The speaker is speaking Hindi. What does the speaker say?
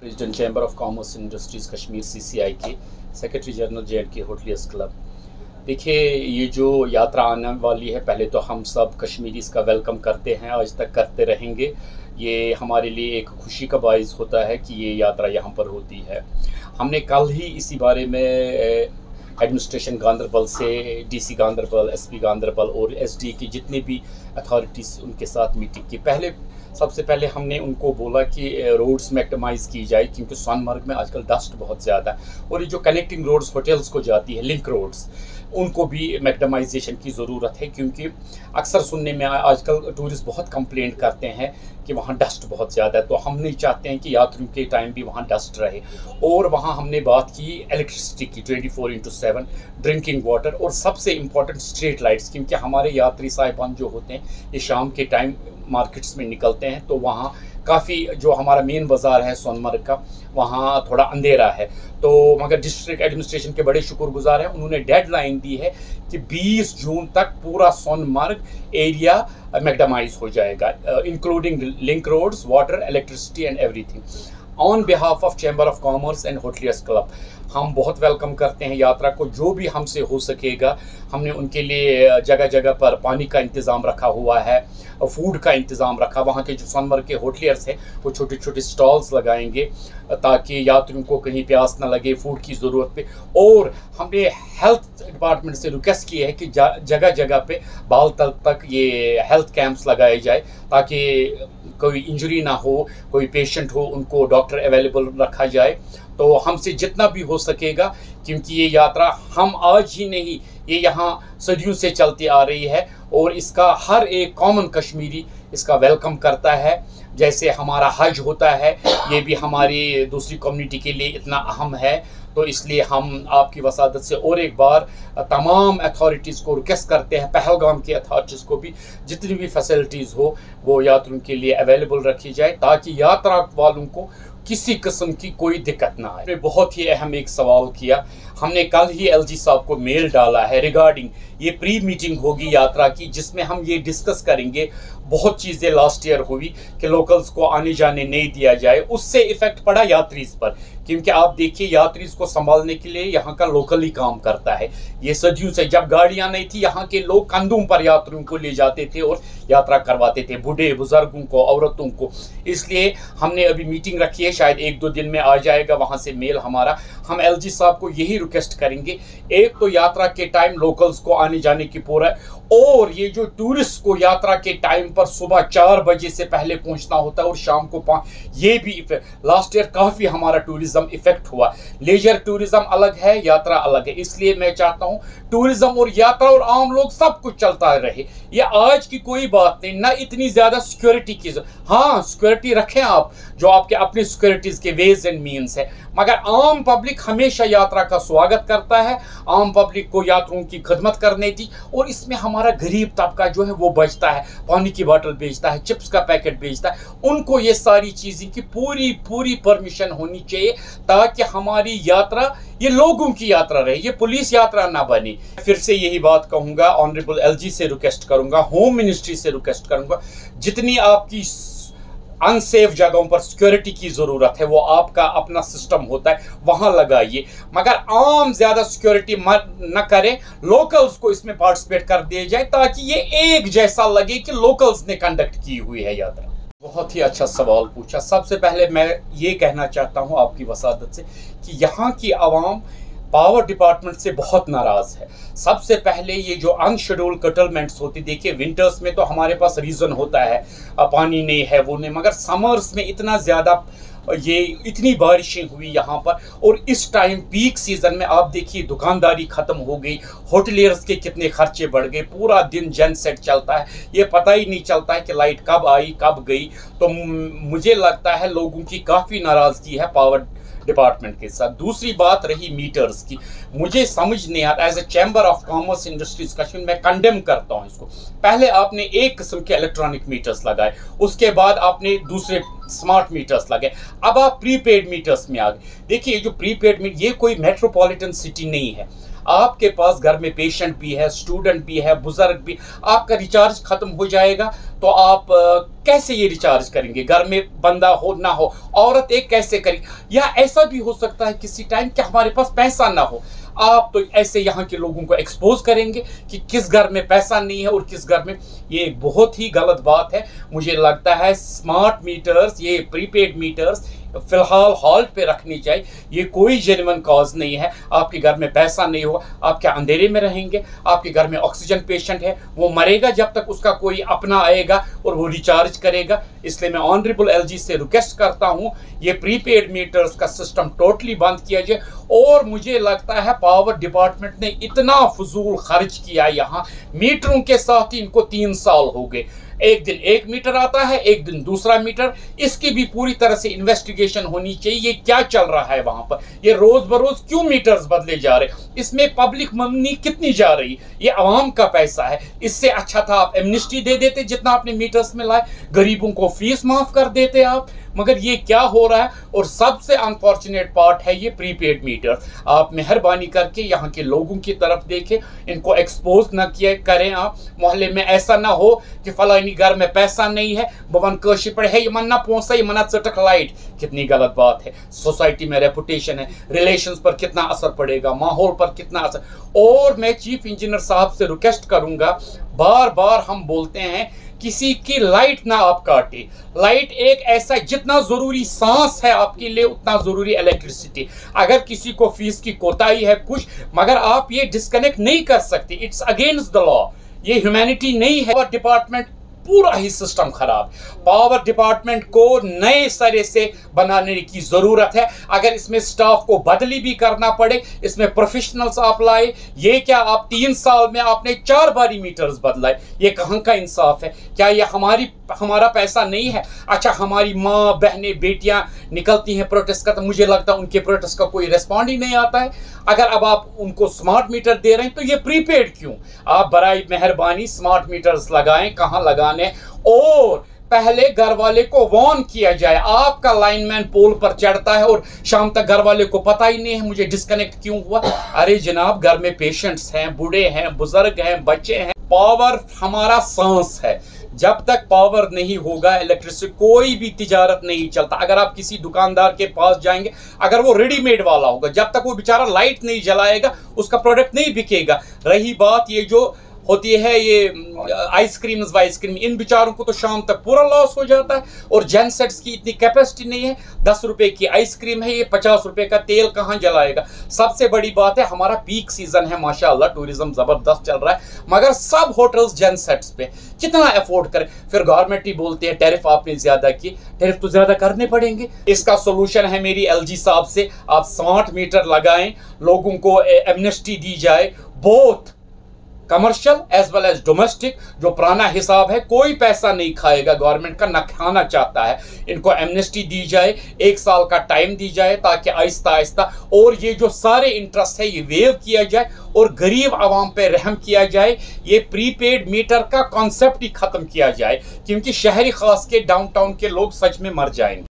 President chamber of commerce industries Kashmir CCI के secretary general J&K hoteliers club. देखिए, ये जो यात्रा आने वाली है, पहले तो हम सब कश्मीरी इसका वेलकम करते हैं, आज तक करते रहेंगे। ये हमारे लिए एक खुशी का बाइस होता है कि ये यात्रा यहाँ पर होती है। हमने कल ही इसी बारे में एडमिनिस्ट्रेशन गांदरबल से DC गांदरबल, SP गांदरबल और SD की जितने भी अथॉरिटीज़ उनके साथ मीटिंग की। सबसे पहले हमने उनको बोला कि रोड्स मैक्टिमाइज़ की जाए, क्योंकि सोनमर्ग में आजकल डस्ट बहुत ज़्यादा है और ये जो कनेक्टिंग रोड्स होटल्स को जाती है, लिंक रोड्स, उनको भी मैक्टिमाइजेशन की ज़रूरत है। क्योंकि अक्सर सुनने में आजकल टूरिस्ट बहुत कंप्लेंट करते हैं कि वहाँ डस्ट बहुत ज़्यादा है, तो हम नहीं चाहते हैं कि यात्रियों के टाइम भी वहाँ डस्ट रहे। और वहाँ हमने बात की इलेक्ट्रिसिटी की 24/7, ड्रिंकिंग वाटर और सबसे इम्पॉर्टेंट स्ट्रीट लाइट्स, क्योंकि हमारे यात्री साहिबान जो होते हैं ये शाम के टाइम मार्केट्स में निकलते हैं, तो वहाँ काफ़ी जो हमारा मेन बाज़ार है सोनमर्ग का, वहाँ थोड़ा अंधेरा है। तो मगर डिस्ट्रिक्ट एडमिनिस्ट्रेशन के बड़े शुक्रगुजार हैं, उन्होंने डेडलाइन दी है कि 20 जून तक पूरा सोनमर्ग एरिया मैक्टिमाइज हो जाएगा, including link roads, water, electricity and everything. On behalf of chamber of commerce and hoteliers club हम बहुत वेलकम करते हैं यात्रा को। जो भी हमसे हो सकेगा, हमने उनके लिए जगह जगह पर पानी का इंतज़ाम रखा हुआ है, फूड का इंतज़ाम रखा। वहाँ के जो सोनमर्ग के होटलियर्स हैं वो छोटे छोटे स्टॉल्स लगाएंगे ताकि यात्रियों को कहीं प्यास ना लगे फूड की ज़रूरत पे। और हमने हेल्थ डिपार्टमेंट से रिक्वेस्ट की है कि जगह जगह पे बाल तल तक ये हेल्थ कैंप्स लगाए जाए, ताकि कोई इंजरी ना हो, कोई पेशेंट हो, उनको डॉक्टर अवेलेबल रखा जाए। तो हमसे जितना भी हो सकेगा, क्योंकि ये यात्रा हम आज ही नहीं, ये यहाँ सदियों से चलती आ रही है और इसका हर एक कॉमन कश्मीरी इसका वेलकम करता है। जैसे हमारा हज होता है, ये भी हमारी दूसरी कम्युनिटी के लिए इतना अहम है। तो इसलिए हम आपकी वसादत से और एक बार तमाम अथॉरिटीज़ को रिक्वेस्ट करते हैं, पहलगाम की अथॉरिटीज़ को भी, जितनी भी फैसिलिटीज़ हो वो यात्रियों के लिए अवेलेबल रखी जाए, ताकि यात्रा वालों को किसी किस्म की कोई दिक्कत ना आए। बहुत ही अहम एक सवाल किया, हमने कल ही LG साहब को मेल डाला है रिगार्डिंग ये प्री मीटिंग होगी यात्रा की, जिसमें हम ये डिस्कस करेंगे। बहुत चीज़ें लास्ट ईयर हुई कि लोकल्स को आने जाने नहीं दिया जाए, उससे इफ़ेक्ट पड़ा यात्रीज़ पर। क्योंकि आप देखिए, यात्रीज़ को संभालने के लिए यहाँ का लोकल ही काम करता है। ये सदियों से, जब गाड़ियाँ नहीं थी, यहाँ के लोग कंधों पर यात्रियों को ले जाते थे और यात्रा करवाते थे, बूढ़े बुजुर्गों को, औरतों को। इसलिए हमने अभी मीटिंग रखी है, शायद 1-2 दिन में आ जाएगा वहाँ से मेल हमारा। हम LG साहब को यही रिक्वेस्ट करेंगे, एक तो यात्रा के टाइम लोकल्स को आने जाने की पूरा, और ये जो टूरिस्ट को यात्रा के टाइम पर सुबह 4 बजे से पहले पहुंचना होता है और शाम को 5, ये भी लास्ट ईयर काफ़ी हमारा टूरिज्म इफेक्ट हुआ। लेजर टूरिज्म अलग है, यात्रा अलग है। इसलिए मैं चाहता हूँ टूरिज्म और यात्रा और आम लोग सब कुछ चलता रहे। ये आज की कोई बात नहीं, ना इतनी ज़्यादा सिक्योरिटी की। हाँ, सिक्योरिटी रखें आप, जो आपके अपने सिक्योरिटीज़ के वेज एंड मीन्स है, मगर आम पब्लिक हमेशा यात्रा का स्वागत करता है। आम पब्लिक को यात्रियों की खिदमत करने की, और इसमें हमारा गरीब तबका जो है वो बचता है, पानी की बोतल बेचता है, चिप्स का पैकेट बेचता है, उनको ये सारी चीज़ें की पूरी पूरी परमिशन होनी चाहिए, ताकि हमारी यात्रा ये लोगों की यात्रा रहे, ये पुलिस यात्रा ना बने। फिर से यही बात कहूँगा, ऑनरेबल LG से रिक्वेस्ट करूँगा, होम मिनिस्ट्री से रिक्वेस्ट करूँगा, जितनी आपकी अनसेफ जगहों पर सिक्योरिटी की ज़रूरत है, वो आपका अपना सिस्टम होता है, वहाँ लगाइए, मगर आम ज़्यादा सिक्योरिटी न करें। लोकल्स को इसमें पार्टिसिपेट कर दिया जाए, ताकि ये एक जैसा लगे कि लोकल्स ने कंडक्ट की हुई है यात्रा। बहुत ही अच्छा सवाल पूछा। सबसे पहले मैं ये कहना चाहता हूँ आपकी वसादत से कि यहाँ की आवाम पावर डिपार्टमेंट से बहुत नाराज़ है। सबसे पहले ये जो अनशेड्यूल्ड कटलमेंट्स होती, देखिए विंटर्स में तो हमारे पास रीज़न होता है, पानी नहीं है, वो नहीं, मगर समर्स में इतना ज़्यादा ये इतनी बारिशें हुई यहाँ पर, और इस टाइम पीक सीज़न में आप देखिए दुकानदारी ख़त्म हो गई, होटलियर्स के कितने खर्चे बढ़ गए, पूरा दिन जेन सेट चलता है, ये पता ही नहीं चलता है कि लाइट कब आई कब गई। तो मुझे लगता है लोगों की काफ़ी नाराज़गी है पावर डिपार्टमेंट के साथ। दूसरी बात रही मीटर्स की, मुझे समझ नहीं आता, as a chamber of commerce industries Kashmir मैं कंडेम करता हूँ इसको। पहले आपने एक किस्म के इलेक्ट्रॉनिक मीटर्स लगाए, उसके बाद आपने दूसरे स्मार्ट मीटर्स लगाए, अब आप प्रीपेड मीटर्स में आ गए। देखिए, जो प्रीपेड मीटर, ये कोई मेट्रोपॉलिटन सिटी नहीं है। आपके पास घर में पेशेंट भी है, स्टूडेंट भी है, बुजुर्ग भी, आपका रिचार्ज खत्म हो जाएगा तो आप कैसे ये रिचार्ज करेंगे? घर में बंदा हो ना हो, औरत एक कैसे करेगी? या ऐसा भी हो सकता है किसी टाइम कि हमारे पास पैसा ना हो। आप तो ऐसे यहाँ के लोगों को एक्सपोज करेंगे कि किस घर में पैसा नहीं है और किस घर में। ये एक बहुत ही गलत बात है। मुझे लगता है स्मार्ट मीटर्स, ये प्रीपेड मीटर्स फिलहाल हॉल्ट पे रखनी चाहिए। ये कोई जेन्युइन कॉज नहीं है। आपके घर में पैसा नहीं होगा, आप क्या अंधेरे में रहेंगे? आपके घर में ऑक्सीजन पेशेंट है, वो मरेगा जब तक उसका कोई अपना आएगा और वो रिचार्ज करेगा। इसलिए मैं ऑनरेबल एलजी से रिक्वेस्ट करता हूँ ये प्रीपेड मीटर्स का सिस्टम टोटली बंद किया जाए। और मुझे लगता है पावर डिपार्टमेंट ने इतना फजूल खर्च किया यहाँ, मीटरों के साथ ही इनको 3 साल हो गए। एक दिन एक मीटर आता है, एक दिन दूसरा मीटर। इसकी भी पूरी तरह से इन्वेस्टिगेशन होनी चाहिए। ये क्या चल रहा है वहां पर? ये रोज बरोज क्यों मीटर्स बदले जा रहे? इसमें पब्लिक मनी कितनी जा रही? ये आवाम का पैसा है। इससे अच्छा था आप एमनिस्टी दे देते जितना आपने मीटर्स में लाए, गरीबों को फीस माफ कर देते आप। मगर ये क्या हो रहा है? और सबसे अनफॉर्चुनेट पार्ट है ये प्रीपेड मीटर। आप मेहरबानी करके यहाँ के लोगों की तरफ देखें, इनको एक्सपोज न किया करें। आप मोहल्ले में ऐसा ना हो कि फलानी घर में पैसा नहीं है, बवन कशी पड़े है, ये मन्ना पोसा, ये मना चटक लाइट। कितनी गलत बात है। सोसाइटी में रेपुटेशन है, रिलेशंस पर कितना असर पड़ेगा, माहौल पर कितना असर। और मैं चीफ इंजीनियर साहब से रिक्वेस्ट करूंगा, बार बार हम बोलते हैं किसी की लाइट ना आप काटे। लाइट एक ऐसा, जितना जरूरी सांस है आपके लिए उतना जरूरी इलेक्ट्रिसिटी। अगर किसी को फीस की कोताही है कुछ, मगर आप ये डिस्कनेक्ट नहीं कर सकते। It's against the law. ये ह्यूमैनिटी नहीं है। डिपार्टमेंट पूरा ही सिस्टम खराब। पावर डिपार्टमेंट को नए सिरे से बनाने की जरूरत है। अगर इसमें स्टाफ को बदली भी करना पड़े, इसमें प्रोफेशनल्स आप लाए। ये क्या आप 3 साल में आपने 4 बारी मीटर्स बदलाए? ये कहां का इंसाफ है? क्या ये हमारा पैसा नहीं है? अच्छा, हमारी माँ बहनें बेटियां निकलती हैं प्रोटेस्ट का, तो मुझे लगता है उनके प्रोटेस्ट का कोई रिस्पॉन्ड ही नहीं आता है। अगर अब आप उनको स्मार्ट मीटर दे रहे हैं तो ये प्रीपेड क्यों? आप बराए मेहरबानी स्मार्ट मीटर्स लगाएं, कहां लगाने। और पहले घर वाले को वार्न किया जाए। आपका लाइनमैन पोल पर चढ़ता है और शाम तक घर वाले को पता ही नहीं है मुझे डिस्कनेक्ट क्यों हुआ। अरे जनाब, घर में पेशेंट्स हैं, बूढ़े हैं, बुजुर्ग हैं, बच्चे हैं। पावर हमारा सांस है। जब तक पावर नहीं होगा, इलेक्ट्रिसिटी, कोई भी तिजारत नहीं चलता। अगर आप किसी दुकानदार के पास जाएंगे, अगर वो रेडीमेड वाला होगा, जब तक वो बेचारा लाइट नहीं जलाएगा उसका प्रोडक्ट नहीं बिकेगा। रही बात ये जो होती है ये आइसक्रीम्स वाइसक्रीम, इन बेचारों को तो शाम तक पूरा लॉस हो जाता है। और जेनसेट्स की इतनी कैपेसिटी नहीं है। 10 रुपए की आइसक्रीम है, ये 50 रुपए का तेल कहाँ जलाएगा? सबसे बड़ी बात है हमारा पीक सीजन है, माशाल्लाह टूरिज्म जबरदस्त चल रहा है, मगर सब होटल्स जेनसेट्स पे कितना अफोर्ड करें? फिर गवर्नमेंट ही बोलते हैं टैरिफ आपने ज्यादा की। टैरिफ तो ज्यादा करने पड़ेंगे। इसका सोल्यूशन है मेरी एलजी साहब से, आप स्मार्ट मीटर लगाएं, लोगों को एमनेस्टी दी जाए, both commercial as well as domestic. जो पुराना हिसाब है, कोई पैसा नहीं खाएगा गवर्नमेंट का, न खाना चाहता है। इनको एमनेस्टी दी जाए, 1 साल का टाइम दी जाए ताकि आहिस्ता आहिस्ता और ये जो सारे इंटरेस्ट है ये वेव किया जाए और गरीब आवाम पे रहम किया जाए। ये प्रीपेड मीटर का कॉन्सेप्ट ही खत्म किया जाए, क्योंकि शहरी खास के डाउनटाउन के लोग सच में मर जाएंगे।